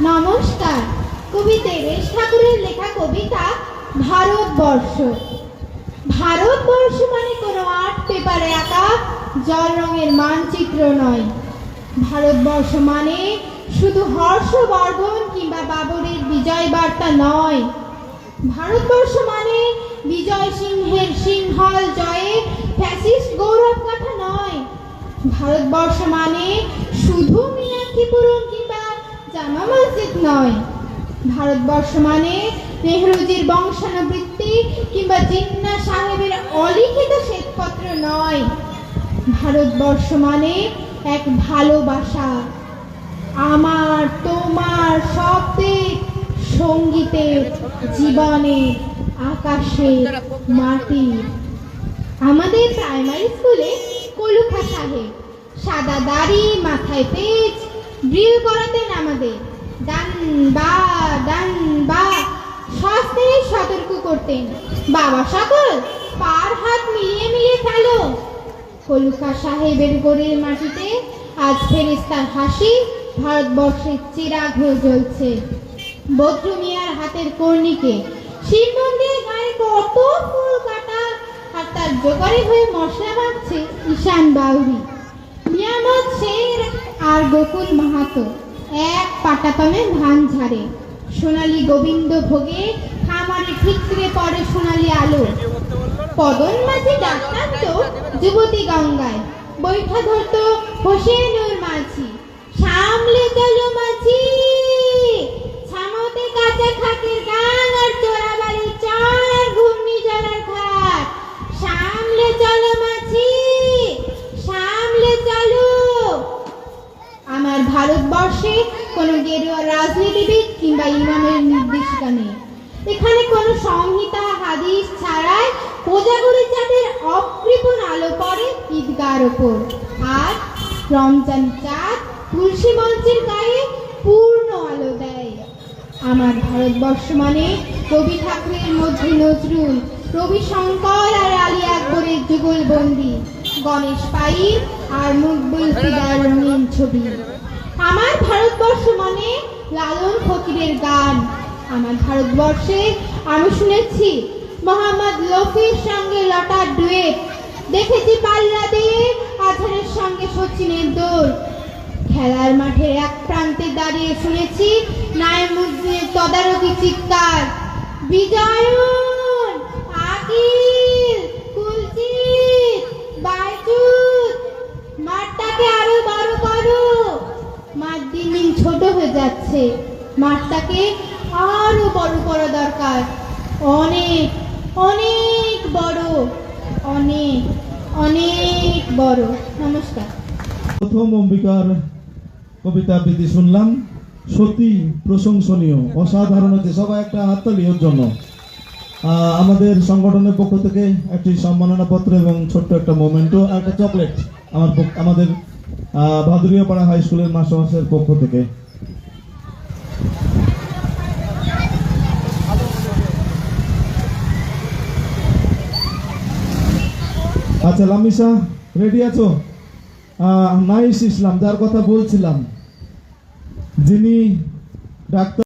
নমস্কার। কবি দেবেশ ঠাকুরের লেখা কবিতা ভারতবর্ষ। ভারতবর্ষ মানে কোনো আর্ট পেপারে আঁকা জল রঙের মানচিত্র নয়। ভারতবর্ষ মানে শুধু হর্ষবর্ধন কিংবা বাবরের বিজয় বার্তা নয়। ভারতবর্ষ মানে বিজয় সিংহের সিংহল জয়ে ফ্যাসিস্ট গৌরব গাথা নয়। ভারতবর্ষ মানে শুধু মীনাক্ষীপুরম কিংবা জামা মসজিদ নয়। ভারতবর্ষ মানে নেহরুজির বংশানুবৃত্তি কিংবা জিন্না সাহেবের অলিখিত শ্বেতপত্র নয়। ভারতবর্ষ মানে এক ভালোবাসা, আমার তোমার শব্দের, সঙ্গীতের, জীবনের, আকাশের, মাটির। আমাদের প্রাইমারি স্কুলে কলুখা সাহেব সাদা দাড়ি, মাথায় পেঁচ, ড্রিল করাতেন আমাদের। ডান বা ডান বা সস্তে সতর্ক করতেন, বাবা সকল পার হাত মিলিয়ে মিলিয়ে ফেলো। কলুখা সাহেবের গোড়ের মাটিতে আজ ফেরেশতার হাসি ভারতবর্ষের চিরাগ হয়ে জ্বলছে। বদ্রু মিয়ার হাতের কর্ণিকে শিব মন্দিরের গায়ে কত ফুল কাটা, আর তার জোগাড়ে হয়ে মশলা বাঁধছে ঈশান বাউরি। নিয়ামত শের আর গোকুল মাহাতো এক পাটাতনে ধান ঝাড়ে। সোনালী গোবিন্দ ভোগে খামারে ঠিকরে পড়ে সোনালী আলো। পদন মাঝি ডাকতাম তো যুবতী গঙ্গায়, বৈঠা ধরতো হোসেনুর মাঝি। সামলে চলো মাঝি, ছামতে কাঁচা খাকের গান আর চোরাবাড়ি চর আর ঘূর্ণি জলার ঘাট। সামলে চলো মাঝি, সামলে চলো। আমার ভারতবর্ষে কোনো গেরুয়া রাজনীতিবিদ কিংবা ইমামের নির্দেশিকা নেই। এখানে কোনো সংহিতা হাদিস ছাড়াই কোজাগরি চাঁদের অকৃপণ আলো পড়ে ঈদগার ওপর, আর রমজান চাঁদ তুলসী মঞ্চের গায়ে পূর্ণ আলো দেয়। আমার ভারতবর্ষ মানে রবি ঠাকুরের মধ্যে নজরুল, রবি শঙ্কর আর আলী আকবরের যুগলবন্দি, গণেশ পাইর আর মকবুল ফিদার রঙিন ছবি। আমার ভারতবর্ষ মানে লালন ফকিরের গান। আমার ভারতবর্ষে আমি শুনেছি মোহাম্মদ লফির সঙ্গে লতার ডুয়েট, দেখেছি পাল্লা দিয়ে আজহারের সঙ্গে সচিনের দৌড়। খেলার মাঠের এক প্রান্তে দাঁড়িয়ে শুনেছি নাইমুদ্দিনের তদারকি চিৎকার, বিজয়ন, আকিল, কুলজিৎ, বাইজুত, মাঠটাকে আরো বড় করো। মাঠ দিন দিন ছোট হয়ে যাচ্ছে, মাঠটাকে আরো বড় করা দরকার, অনেক অনেক বড়, অনেক অনেক বড়। নমস্কার। প্রথম অম্বিকার কবিতা আবৃত্তি শুনলাম, সত্যি প্রশংসনীয়, অসাধারণ হচ্ছে। সবাই একটা হাততালি ওর জন্য। আমাদের সংগঠনের পক্ষ থেকে একটি সম্মাননা পত্র এবং ছোট্ট একটা মোমেন্টো, একটা চকলেট আমাদের ভাদুরিয়াপাড়া হাই স্কুলের মাস্টারমশাইয়ের পক্ষ থেকে। আচ্ছা লামিসা, রেডি আছো? নাইস ইসলাম, যার কথা বলছিলাম, যিনি ডাক্তার